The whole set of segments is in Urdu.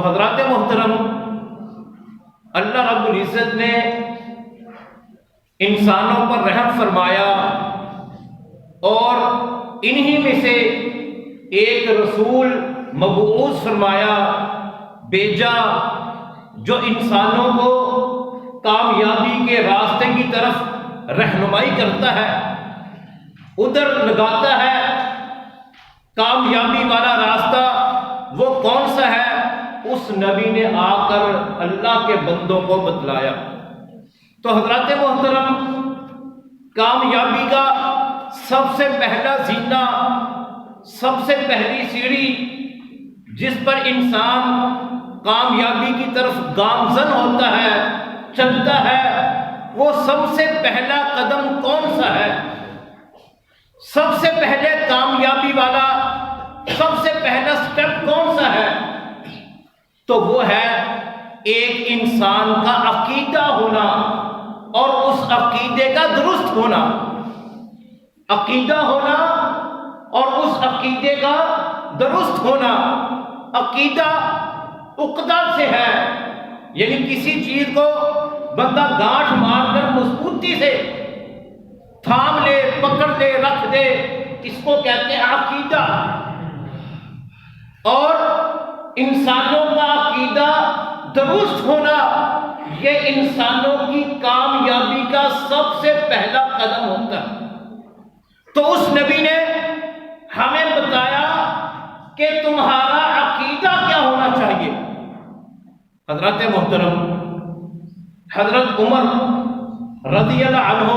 حضرات محترم، اللہ رب العزت نے انسانوں پر رحم فرمایا اور انہی میں سے ایک رسول مبعوث فرمایا، بھیجا، جو انسانوں کو کامیابی کے راستے کی طرف رہنمائی کرتا ہے، ادھر لگاتا ہے۔ کامیابی والا راستہ وہ کون سا ہے؟ اس نبی نے آ کر اللہ کے بندوں کو بتلایا۔ تو حضرات محترم، کامیابی کا سب سے پہلا زینہ، سب سے پہلی سیڑھی جس پر انسان کامیابی کی طرف گامزن ہوتا ہے، چلتا ہے، وہ سب سے پہلا قدم کون سا ہے؟ سب سے پہلے کامیابی والا سب سے پہلا سٹیپ کون سا ہے؟ تو وہ ہے ایک انسان کا عقیدہ ہونا اور اس عقیدے کا درست ہونا۔ عقیدہ ہونا اور اس عقیدے کا درست ہونا۔ عقیدہ عقدہ سے ہے، یعنی کسی چیز کو بندہ گانٹھ مار کر مضبوطی سے تھام لے، پکڑ لے، رکھ دے، اس کو کہتے ہیں عقیدہ۔ اور انسانوں کا عقیدہ درست ہونا، یہ انسانوں کی کامیابی کا سب سے پہلا قدم ہوتا ہے۔ تو اس نبی نے ہمیں بتایا کہ تمہارا عقیدہ کیا ہونا چاہیے۔ حضرات محترم، حضرت عمر رضی اللہ عنہ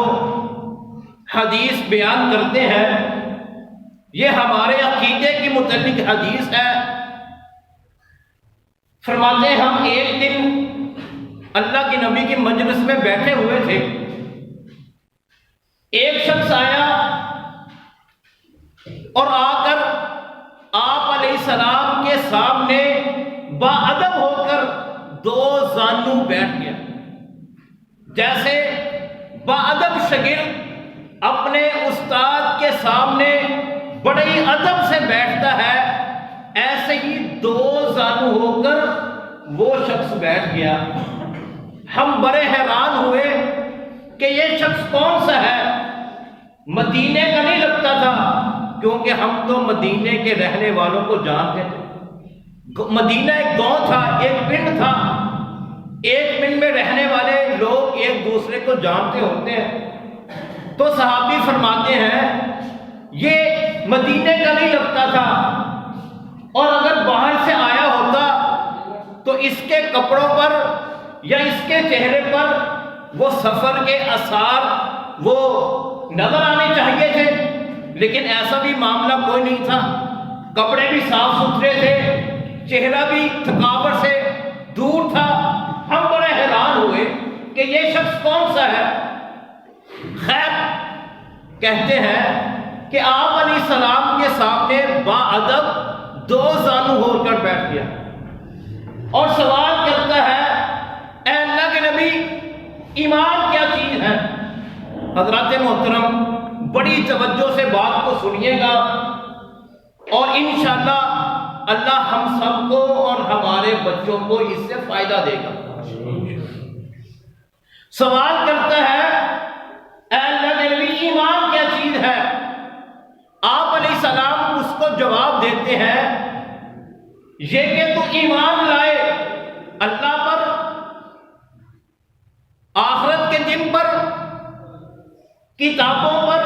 حدیث بیان کرتے ہیں، یہ ہمارے عقیدے کے متعلق حدیث ہے۔ فرماتے ہیں ہم ایک دن اللہ کے نبی کی مجلس میں بیٹھے ہوئے تھے، ایک شخص آیا اور آ کر آپ علیہ السلام کے سامنے باادب ہو کر دو زانو بیٹھ گیا۔ جیسے باادب شاگرد اپنے استاد کے سامنے بڑے ہی ادب سے بیٹھتا ہے، ایسے ہی دو زانو ہو کر وہ شخص بیٹھ گیا۔ ہم بڑے حیران ہوئے کہ یہ شخص کون سا ہے؟ مدینے کا نہیں لگتا تھا، کیونکہ ہم تو مدینے کے رہنے والوں کو جانتے تھے۔ مدینہ ایک گاؤں تھا، ایک پنڈ تھا، ایک پنڈ میں رہنے والے لوگ ایک دوسرے کو جانتے ہوتے ہیں۔ تو صحابی فرماتے ہیں یہ مدینے کا نہیں لگتا تھا، اور اگر باہر سے آیا ہوتا تو اس کے کپڑوں پر یا اس کے چہرے پر وہ سفر کے آثار وہ نظر آنے چاہیے تھے، لیکن ایسا بھی معاملہ کوئی نہیں تھا۔ کپڑے بھی صاف ستھرے تھے، چہرہ بھی تھکاوٹ سے دور تھا۔ ہم بڑے حیران ہوئے کہ یہ شخص کون سا ہے۔ خیر، کہتے ہیں کہ آپ علیہ السلام کے سامنے باادب دو زانو ہو کر بیٹھ گیا اور سوال کرتا ہے، اے اللہ کے نبی، ایمان کیا چیز ہے؟ حضرات محترم، بڑی توجہ سے بات کو سنیے گا اور انشاءاللہ اللہ ہم سب کو اور ہمارے بچوں کو اس سے فائدہ دے گا۔ سوال کرتا ہے، اے اللہ کے نبی، ایمان کیا چیز ہے؟ آپ علیہ السلام اس کو جواب دیتے ہیں، یہ کہ تو ایمان لائے اللہ پر، آخرت کے دن پر، کتابوں پر،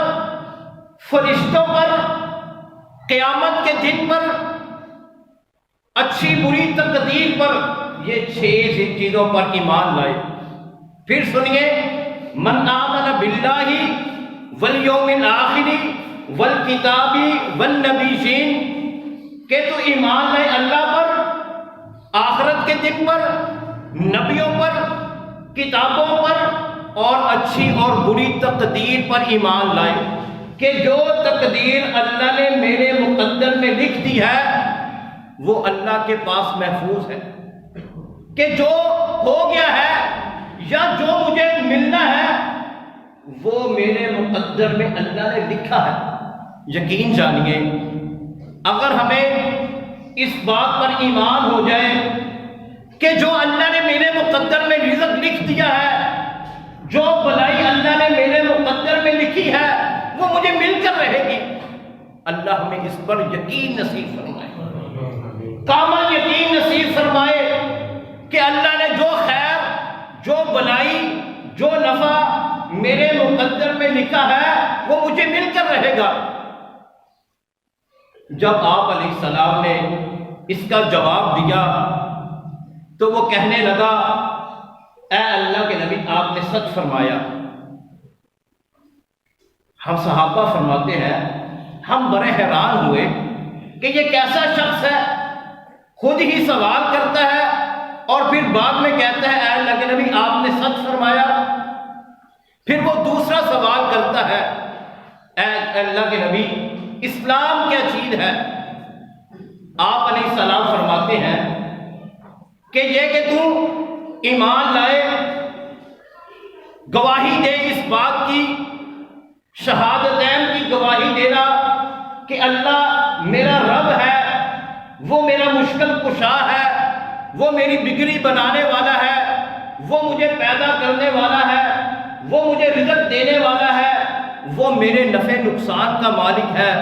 فرشتوں پر، قیامت کے دن پر، اچھی بری تقدیر پر، یہ 6 چیزوں پر ایمان لائے۔ پھر سنیے، من آمن باللہ والیوم الآخر والکتاب والنبیین، کہ تو ایمان لائے اللہ پر، آخرت کے دن پر، نبیوں پر، کتابوں پر اور اچھی اور بری تقدیر پر ایمان لائے، کہ جو تقدیر اللہ نے میرے مقدر میں لکھ دی ہے وہ اللہ کے پاس محفوظ ہے، کہ جو ہو گیا ہے یا جو مجھے ملنا ہے وہ میرے مقدر میں اللہ نے لکھا ہے۔ یقین جانیے، اگر ہمیں اس بات پر ایمان ہو جائے کہ جو اللہ نے میرے مقدر میں رزق لکھ دیا ہے، جو بلائی اللہ نے میرے مقدر میں لکھی ہے وہ مجھے مل کر رہے گی۔ اللہ ہمیں اس پر یقین نصیب فرمائے، کامل یقین نصیب فرمائے کہ اللہ نے جو خیر، جو بلائی، جو نفع میرے مقدر میں لکھا ہے وہ مجھے مل کر رہے گا۔ جب آپ علیہ السلام نے اس کا جواب دیا تو وہ کہنے لگا، اے اللہ کے نبی آپ نے سچ فرمایا۔ ہم صحابہ فرماتے ہیں ہم بڑے حیران ہوئے کہ یہ کیسا شخص ہے، خود ہی سوال کرتا ہے اور پھر بعد میں کہتا ہے اے اللہ کے نبی آپ نے سچ فرمایا۔ پھر وہ دوسرا سوال کرتا ہے، اے اللہ کے نبی اسلام کیا چیز ہے؟ آپ علیہ السلام فرماتے ہیں کہ یہ کہ تو ایمان لائے، گواہی دے اس بات کی، شہادتین کی گواہی دینا کہ اللہ میرا رب ہے، وہ میرا مشکل کشا ہے، وہ میری بگڑی بنانے والا ہے، وہ مجھے پیدا کرنے والا ہے، وہ مجھے رزق دینے والا ہے، وہ میرے نفع نقصان کا مالک ہے،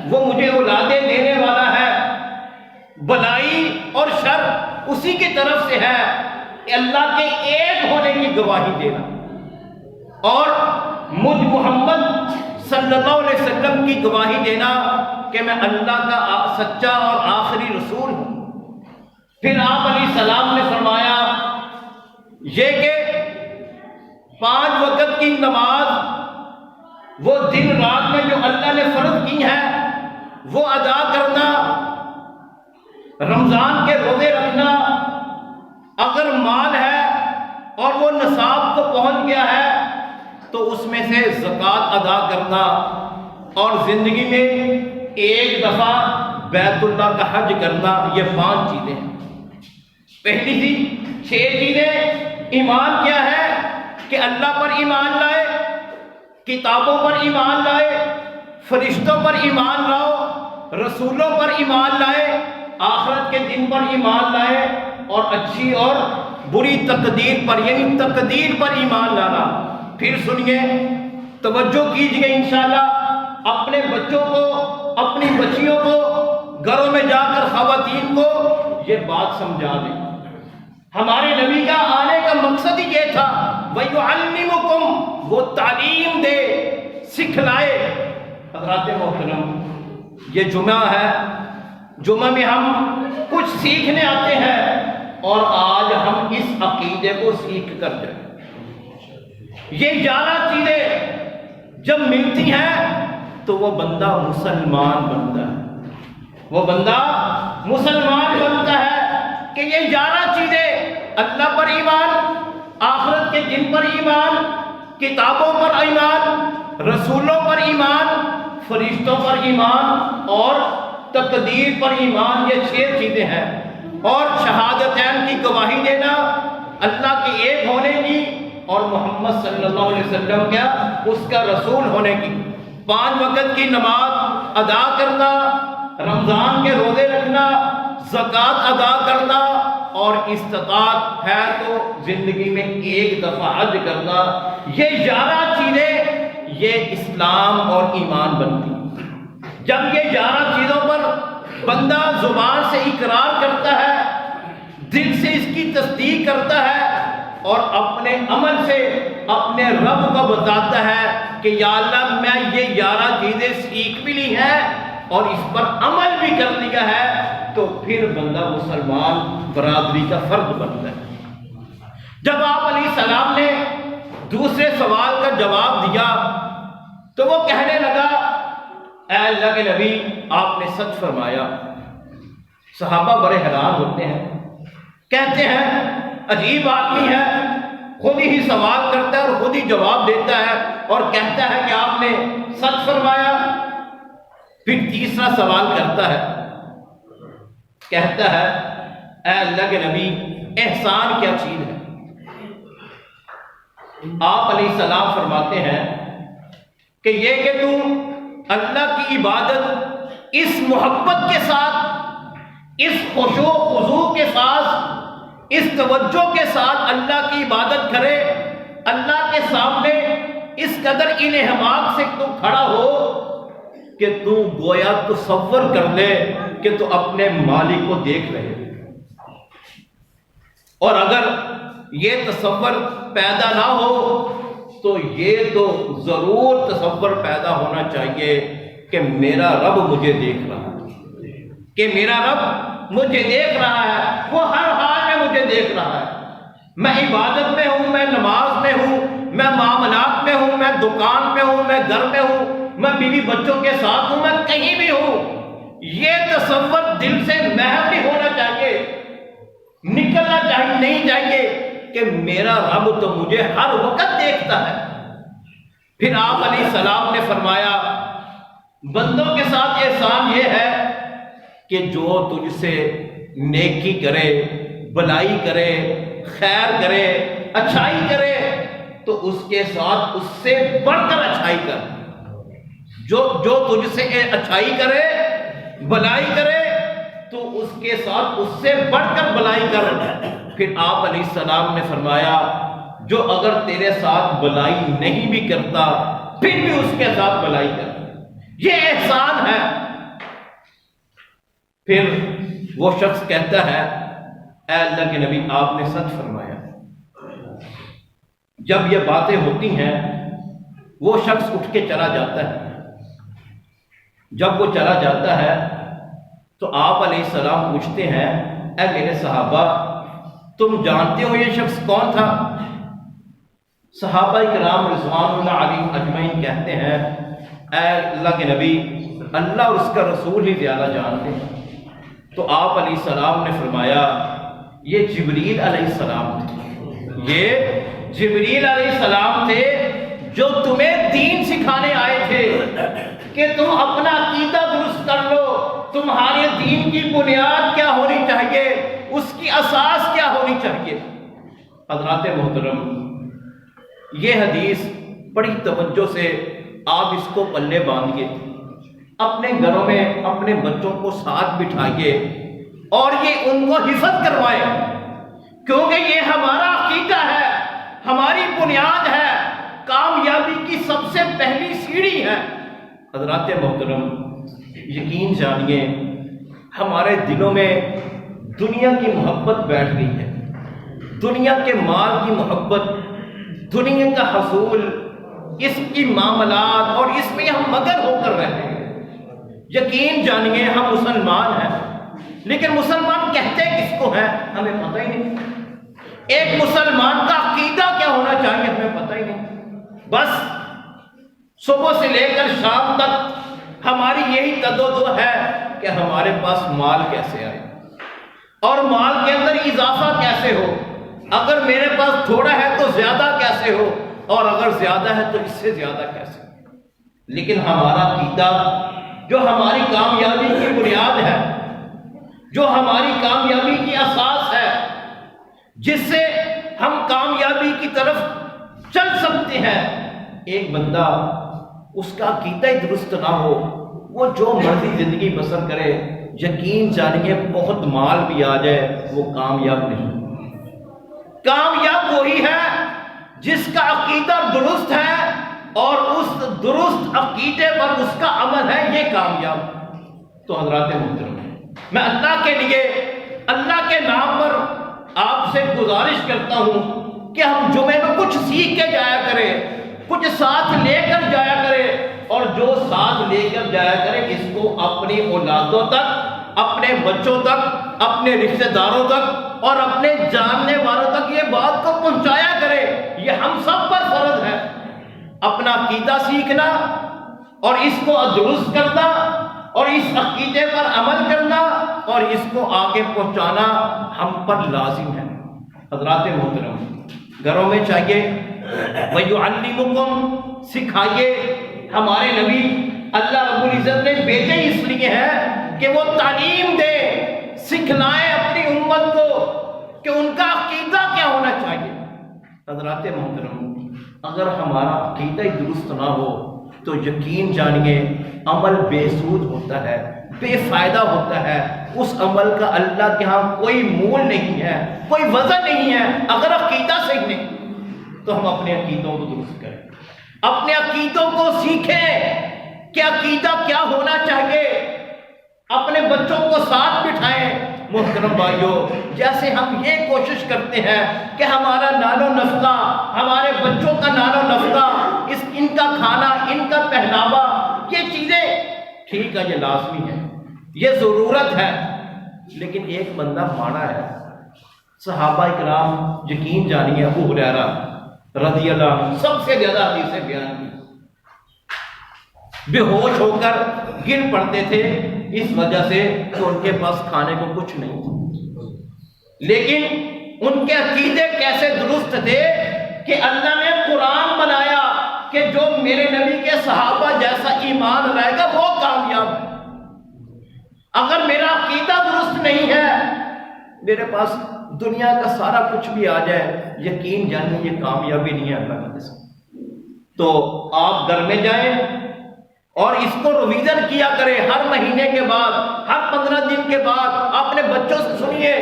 وہ مجھے اولادیں دینے والا ہے۔ بلائی اور شر اسی کی طرف سے ہے، اللہ کے ایک ہونے کی گواہی دینا اور مجھ محمد صلی اللہ علیہ وسلم کی گواہی دینا کہ میں اللہ کا سچا اور آخری رسول ہوں۔ پھر آپ علیہ السلام نے فرمایا یہ کہ 5 وقت کی نماز وہ دن رات میں جو اللہ نے فرض کی ہے وہ ادا کرنا، رمضان کے روزے رکھنا، اگر مال ہے اور وہ نصاب کو پہنچ گیا ہے تو اس میں سے زکوٰۃ ادا کرنا، اور زندگی میں ایک دفعہ بیت اللہ کا حج کرنا، یہ 5 چیزیں ہیں۔ پہلی تھی 6 چیزیں۔ ایمان کیا ہے کہ اللہ پر ایمان لائے، کتابوں پر ایمان لائے، فرشتوں پر ایمان لاؤ، رسولوں پر ایمان لائے، آخرت کے دن پر ایمان لائے، اور اچھی اور بری تقدیر پر، یعنی تقدیر پر ایمان لانا۔ پھر سنیے، توجہ کیجیے، انشاءاللہ اپنے بچوں کو، اپنی بچیوں کو، گھروں میں جا کر خواتین کو یہ بات سمجھا دیں۔ ہمارے نبی کا آنے کا مقصد ہی یہ تھا، وَيُعَلِّمُكُمْ، وہ تعلیم دے، سکھلائے۔ حضرات محترم، یہ جمعہ ہے، جمعہ میں ہم کچھ سیکھنے آتے ہیں اور آج ہم اس عقیدے کو سیکھ کر جائیں۔ یہ 11 چیزیں جب ملتی ہیں تو وہ بندہ مسلمان بنتا ہے، وہ بندہ مسلمان بنتا ہے کہ یہ 11 چیزیں، اللہ پر ایمان، آخرت کے دن پر ایمان، کتابوں پر ایمان، رسولوں پر ایمان، فرشتوں پر ایمان اور تقدیر پر ایمان، یہ 6 چیزیں ہیں۔ اور شہادتین کی گواہی دینا، اللہ کے ایک ہونے کی اور محمد صلی اللہ علیہ وسلم کیا اس کا رسول ہونے کی، 5 وقت کی نماز ادا کرنا، رمضان کے روزے رکھنا، زکوٰۃ ادا کرنا، اور استطاعت ہے تو زندگی میں ایک دفعہ حج کرنا۔ یہ 11 چیزیں یہ اسلام اور ایمان بنتی۔ جب یہ 11 چیزوں پر بندہ زبان سے اقرار کرتا ہے، دل سے اس کی تصدیق کرتا ہے اور اپنے عمل سے اپنے رب کو بتاتا ہے کہ یا اللہ میں یہ 11 چیزیں سیکھ بھی لی ہیں اور اس پر عمل بھی کر لیا ہے، تو پھر بندہ مسلمان برادری کا فرد بنتا ہے۔ جب آپ علیہ السلام نے دوسرے سوال کا جواب دیا تو وہ کہنے لگا اے اللہ کے نبی آپ نے سچ فرمایا۔ صحابہ بڑے حیران ہوتے ہیں، کہتے ہیں عجیب آدمی ہے، خود ہی سوال کرتا ہے اور خود ہی جواب دیتا ہے اور کہتا ہے کہ آپ نے سچ فرمایا۔ پھر تیسرا سوال کرتا ہے، کہتا ہے اے اللہ کے نبی احسان کیا چیز ہے؟ آپ علیہ السلام فرماتے ہیں کہ یہ کہ تم اللہ کی عبادت اس محبت کے ساتھ، اس خشوع و خضوع کے ساتھ، اس توجہ کے ساتھ اللہ کی عبادت کرے، اللہ کے سامنے اس قدر انہماک سے تو کھڑا ہو کہ تو گویا تصور کر لے کہ تو اپنے مالک کو دیکھ رہے۔ اور اگر یہ تصور پیدا نہ ہو تو یہ تو ضرور تصور پیدا ہونا چاہیے کہ میرا رب مجھے دیکھ رہا ہے، کہ میرا رب مجھے دیکھ رہا ہے، وہ ہر حال میں مجھے دیکھ رہا ہے۔ میں عبادت میں ہوں، میں نماز میں ہوں، میں معاملات میں ہوں، میں دکان میں ہوں، میں گھر میں ہوں، میں بیوی بچوں کے ساتھ ہوں، میں کہیں بھی ہوں، یہ تصور دل سے محو نہیں ہونا چاہیے، نکلنا چاہیے نہیں چاہیے کہ میرا رب تو مجھے ہر وقت دیکھتا ہے۔ پھر آپ علیہ السلام نے فرمایا بندوں کے ساتھ احسان یہ ہے کہ جو تجھ سے نیکی کرے، بھلائی کرے، خیر کرے، اچھائی کرے تو اس کے ساتھ اس سے بڑھ کر اچھائی کر، جو تجھ سے اچھائی کرے، بھلائی کرے تو اس کے ساتھ اس سے بڑھ کر بھلائی کر۔ پھر آپ علیہ السلام نے فرمایا جو اگر تیرے ساتھ بھلائی نہیں بھی کرتا پھر بھی اس کے ساتھ بھلائی کر، یہ احسان ہے۔ پھر وہ شخص کہتا ہے اے اللہ کے نبی آپ نے سچ فرمایا۔ جب یہ باتیں ہوتی ہیں وہ شخص اٹھ کے چلا جاتا ہے۔ جب وہ چلا جاتا ہے تو آپ علیہ السلام پوچھتے ہیں اے میرے صحابہ تم جانتے ہو یہ شخص کون تھا؟ صحابہ کرام رضوان اللہ علیہم اجمعین کہتے ہیں اے اللہ کے نبی اللہ اور اس کا رسول ہی زیادہ جانتے ہیں۔ تو آپ علیہ السلام نے فرمایا یہ جبریل علیہ السلام تھے، یہ جبریل علیہ السلام تھے جو تمہیں دین سکھانے آئے تھے کہ تم اپنا عقیدہ درست کر لو، تمہارے دین کی بنیاد کیا ہونی چاہیے، اس کی اساس کیا ہونی چاہیے۔ حضرات محترم یہ حدیث بڑی توجہ سے آپ اس کو پلے باندھیے، اپنے گھروں میں اپنے بچوں کو ساتھ بٹھائیے اور یہ ان کو حفظ کروائے، کیونکہ یہ ہمارا عقیدہ ہے، ہماری بنیاد ہے، کامیابی کی سب سے پہلی سیڑھی ہے۔ حضرات محترم یقین جانیے ہمارے دلوں میں دنیا کی محبت بیٹھ گئی ہے، دنیا کے مال کی محبت، دنیا کا حصول، اس کی معاملات اور اس میں ہم مگن ہو کر رہتے ہیں۔ یقین جانیے ہم مسلمان ہیں لیکن مسلمان کہتے کس کو ہیں ہمیں پتہ ہی نہیں۔ ایک مسلمان کا عقیدہ کیا ہونا چاہیے ہمیں پتہ ہی نہیں۔ بس صبح سے لے کر شام تک ہماری یہی تدو ہے کہ ہمارے پاس مال کیسے آئے اور مال کے اندر اضافہ کیسے ہو، اگر میرے پاس تھوڑا ہے تو زیادہ کیسے ہو اور اگر زیادہ ہے تو اس سے زیادہ کیسے۔ لیکن ہمارا عقیدہ جو ہماری کامیابی کی بنیاد ہے، جو ہماری کامیابی کی اساس ہے، جس سے ہم کامیابی کی طرف چل سکتے ہیں، ایک بندہ اس کا عقیدہ ہی درست نہ ہو، وہ جو مرضی زندگی بسر کرے، یقین جانیے بہت مال بھی آ جائے وہ کامیاب نہیں۔ کامیاب وہی ہے جس کا عقیدہ درست ہے اور اس درست عقیدے پر اس کا عمل ہے، یہ کامیاب۔ تو حضرات محترم میں اللہ کے لیے اللہ کے نام پر آپ سے گزارش کرتا ہوں کہ ہم جمعے میں کچھ سیکھ کے جایا کریں، کچھ ساتھ لے کر جایا کریں، اور جو ساتھ لے کر جایا کریں اس کو اپنی اولادوں تک، اپنے بچوں تک، اپنے رشتہ داروں تک اور اپنے جاننے والوں تک یہ بات کو پہنچایا کرے۔ یہ ہم سب پر فرض ہے، اپنا عقیدہ سیکھنا اور اس کو درست کرنا اور اس عقیدے پر عمل کرنا اور اس کو آگے پہنچانا ہم پر لازم ہے۔ حضرات محترم گھروں میں چاہیے وَيُعَلِّمُكُمْ سکھائیے۔ ہمارے نبی اللہ رب العزت نے بھیجے اس لیے ہیں کہ وہ تعلیم دے، سکھلائیں اپنی امت کو کہ ان کا عقیدہ کیا ہونا چاہیے۔ حضرات محترم اگر ہمارا عقیدہ ہی درست نہ ہو تو یقین جانیے عمل بے سود ہوتا ہے، بے فائدہ ہوتا ہے، اس عمل کا اللہ کے ہاں کوئی مول نہیں ہے، کوئی وزن نہیں ہے۔ اگر عقیدہ صحیح نہیں تو ہم اپنے عقیدوں کو درست کریں، اپنے عقیدوں کو سیکھیں کہ عقیدہ کیا ہونا چاہیے، اپنے بچوں کو ساتھ بٹھائیں۔ محترم بھائیوں، جیسے ہم یہ کوشش کرتے ہیں کہ ہمارا نان و نفقہ، ہمارے بچوں کا نان و نفقہ، ان کا کھانا، ان کا پہناوا، یہ چیزیں ٹھیک ہے، یہ لازمی ہے، یہ ضرورت ہے، لیکن ایک بندہ مانا ہے۔ صحابہ کرام یقین جانیے ابو ہریرہ رضی اللہ عنہ سب سے زیادہ حدیثیں بیان کی، بے ہوش ہو کر گر پڑتے تھے اس وجہ سے کہ ان کے پاس کھانے کو کچھ نہیں تھا، لیکن ان کے عقیدے کیسے درست تھے کہ اللہ نے قرآن بنایا کہ جو میرے نبی کے صحابہ جیسا ایمان لائے گا وہ کامیاب ہے۔ اگر میرا عقیدہ درست نہیں ہے، میرے پاس دنیا کا سارا کچھ بھی آ جائے، یقین جانیے یہ کامیابی نہیں ہے اللہ کا قسم۔ تو آپ گھر میں جائیں اور اس کو ریویژن کیا کریں، ہر مہینے کے بعد، ہر 15 دن کے بعد اپنے بچوں سے سنیے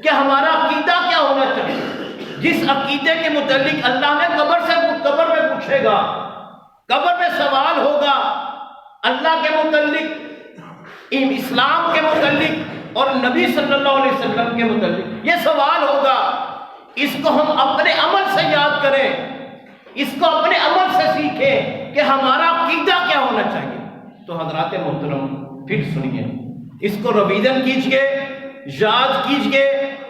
کہ ہمارا عقیدہ کیا ہونا چاہیے، جس عقیدے کے متعلق اللہ نے قبر میں پوچھے گا، قبر میں سوال ہوگا، اللہ کے متعلق، اسلام کے متعلق اور نبی صلی اللہ علیہ وسلم کے متعلق یہ سوال ہوگا۔ اس کو ہم اپنے عمل سے یاد کریں، اس کو اپنے عمل سے سیکھیں کہ ہمارا عقیدہ کیا ہونا چاہیے۔ تو حضرات محترم پھر سنیے، اس کو ریویژن کیجئے، یاد کیجئے،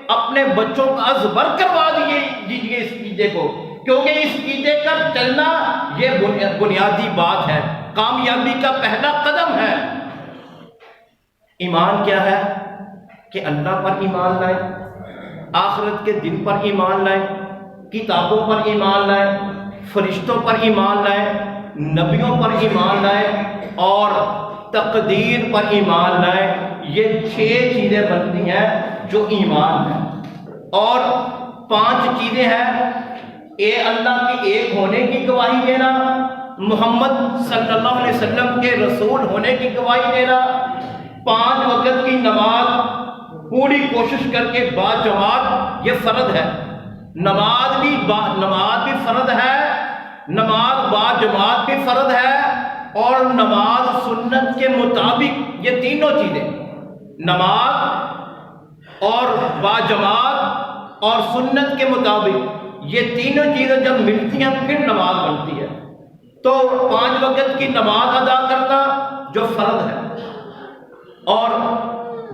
اپنے بچوں کا ازبر کروا دیجئے اس عقیدے کو، کیونکہ اس عقیدے کا چلنا یہ بنیادی بات ہے، کامیابی کا پہلا قدم ہے۔ ایمان کیا ہے؟ کہ اللہ پر ایمان لائیں، آخرت کے دن پر ایمان لائیں، کتابوں پر ایمان لائیں، فرشتوں پر ایمان لائیں، نبیوں پر ایمان لائیں اور تقدیر پر ایمان لائیں۔ یہ 6 چیزیں بنتی ہیں جو ایمان ہے، اور 5 چیزیں ہیں: اللہ کے ایک ہونے کی گواہی دینا، محمد صلی اللہ علیہ وسلم کے رسول ہونے کی گواہی دینا، 5 وقت کی نماز پوری کوشش کر کے باجماعت، یہ فرض ہے، نماز بھی فرض ہے، نماز باجماعت بھی فرض ہے، اور نماز سنت کے مطابق، یہ تینوں چیزیں، نماز اور باجماعت اور سنت کے مطابق، یہ تینوں چیزیں جب ملتی ہیں پھر نماز بنتی ہے۔ تو 5 وقت کی نماز ادا کرنا جو فرض ہے، اور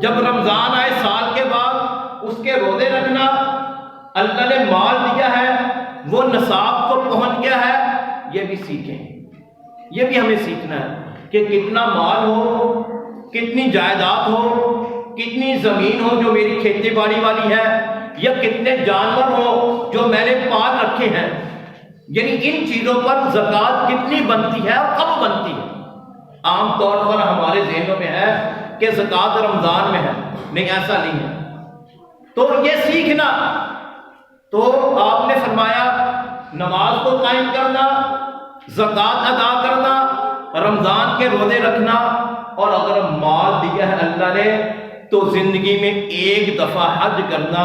جب رمضان آئے سال کے بعد اس کے روزے رکھنا، اللہ نے مال دیا ہے، وہ نصاب کو پہنچ گیا ہے، یہ بھی سیکھیں، یہ بھی ہمیں سیکھنا ہے کہ کتنا مال ہو، کتنی جائیداد ہو، کتنی زمین ہو جو میری کھیتی باڑی والی ہے، یا کتنے جانور ہو جو میں نے پال رکھے ہیں، یعنی ان چیزوں پر زکوٰۃ کتنی بنتی ہے اور کب بنتی ہے۔ عام طور پر ہمارے ذہنوں میں ہے کہ زکوٰۃ رمضان میں ہے، نہیں، ایسا نہیں ہے۔ تو یہ سیکھنا، تو آپ نے فرمایا نماز کو قائم کرنا، زکوٰۃ ادا کرنا، رمضان کے روزے رکھنا، اور اگر مال دیا ہے اللہ نے تو زندگی میں ایک دفعہ حج کرنا۔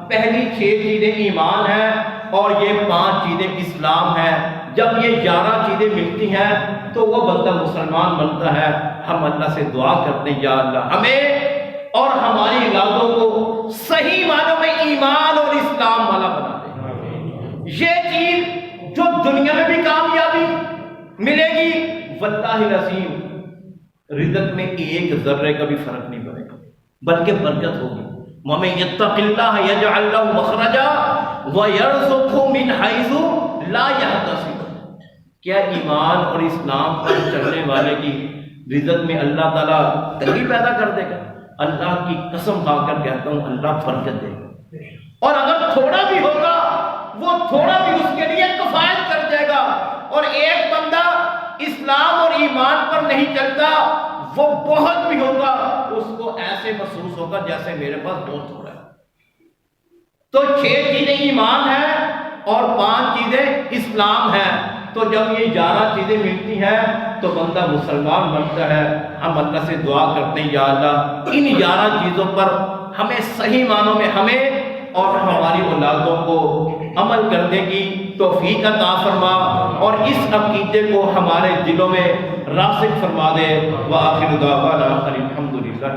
پہلی 6 چیزیں ایمان ہیں اور یہ 5 چیزیں اسلام ہے۔ جب یہ 11 چیزیں ملتی ہیں تو وہ بندہ مسلمان بنتا ہے۔ ہم اللہ سے دعا کرتے ہیں، یا اللہ ہمیں اور ہماری اولادوں کو صحیح معنوں میں ایمان اور اسلام والا بنا دے۔ یہ چیز جو دنیا میں بھی کامیابی ملے گی، واللہ العظیم رزق میں ایک ذرے کا بھی فرق نہیں پڑے گا، بلکہ برکت ہوگی۔ وَمَن يَتَّقِ اللَّهَ يَجْعَل لَّهُ مَخْرَجًا وَيَرْزُقْهُ مِنْ حَيْثُ لَا يَحْتَسِبُ۔ کیا ایمان اور اسلام پر چلنے والے کی رزق میں اللہ تعالیٰ تنگی پیدا کر دے گا؟ اللہ کی قسم کھا کر کہتا ہوں اللہ برکت دے گا، اور اگر تھوڑا بھی ہوگا وہ تھوڑا بھی اس کے لیے کفایت کر دے گا۔ اور ایک بندہ اسلام اور ایمان پر نہیں چلتا، وہ بہت بھی ہوگا اس کو ایسے محسوس ہوگا جیسے میرے پاس بہت ہو رہا ہے۔ تو 6 چیزیں ایمان ہے اور 5 چیزیں اسلام ہے۔ تو جب یہ 11 چیزیں ملتی ہیں تو بندہ مسلمان بنتا ہے۔ ہم اللہ سے دعا کرتے ہیں یا اللہ ان 11 چیزوں پر ہمیں صحیح معنوں میں ہمیں اور ہماری اولادوں کو عمل کرنے کی توفیق عطا فرما، اور اس عقیدے کو ہمارے دلوں میں راسخ فرما دے۔ وآخر دعوانا الحمدللہ۔